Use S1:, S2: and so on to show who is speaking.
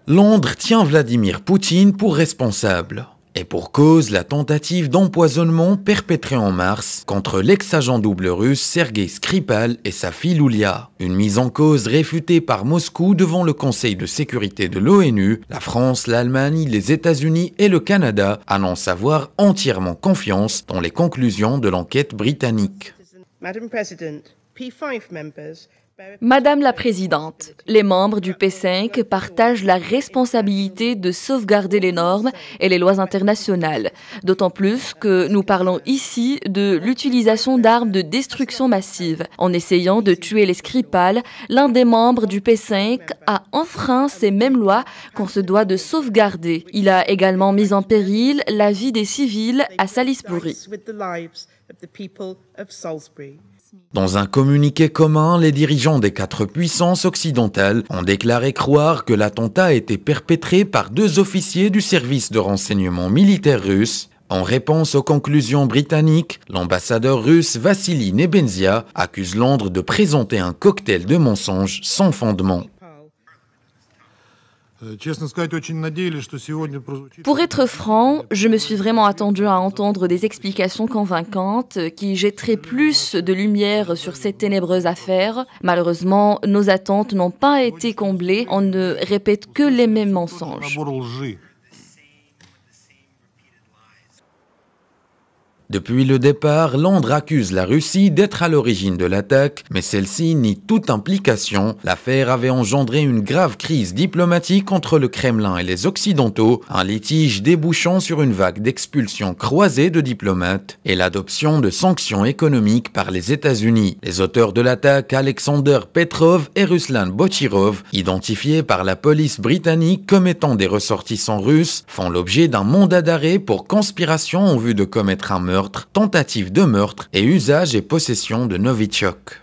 S1: Londres tient Vladimir Poutine pour responsable. Et pour cause, la tentative d'empoisonnement perpétrée en mars contre l'ex-agent double russe Sergei Skripal et sa fille Yulia. Une mise en cause réfutée par Moscou devant le Conseil de sécurité de l'ONU. La France, l'Allemagne, les États-Unis et le Canada annoncent avoir entièrement confiance dans les conclusions de l'enquête britannique.
S2: Madame la Présidente, les membres du P5 partagent la responsabilité de sauvegarder les normes et les lois internationales, d'autant plus que nous parlons ici de l'utilisation d'armes de destruction massive. En essayant de tuer les Skripal, l'un des membres du P5 a enfreint ces mêmes lois qu'on se doit de sauvegarder. Il a également mis en péril la vie des civils à Salisbury.
S1: Dans un communiqué commun, les dirigeants des 4 puissances occidentales ont déclaré croire que l'attentat a été perpétré par 2 officiers du service de renseignement militaire russe. En réponse aux conclusions britanniques, l'ambassadeur russe Vassili Nebenzia accuse Londres de présenter un cocktail de mensonges sans fondement.
S2: Pour être franc, je me suis vraiment attendu à entendre des explications convaincantes qui jetteraient plus de lumière sur cette ténébreuse affaire. Malheureusement, nos attentes n'ont pas été comblées. On ne répète que les mêmes mensonges.
S1: Depuis le départ, Londres accuse la Russie d'être à l'origine de l'attaque, mais celle-ci nie toute implication. L'affaire avait engendré une grave crise diplomatique entre le Kremlin et les Occidentaux, un litige débouchant sur une vague d'expulsions croisées de diplomates et l'adoption de sanctions économiques par les États-Unis. Les auteurs de l'attaque, Alexander Petrov et Ruslan Bochirov, identifiés par la police britannique comme étant des ressortissants russes, font l'objet d'un mandat d'arrêt pour conspiration en vue de commettre un meurtre, tentative de meurtre et usage et possession de Novichok.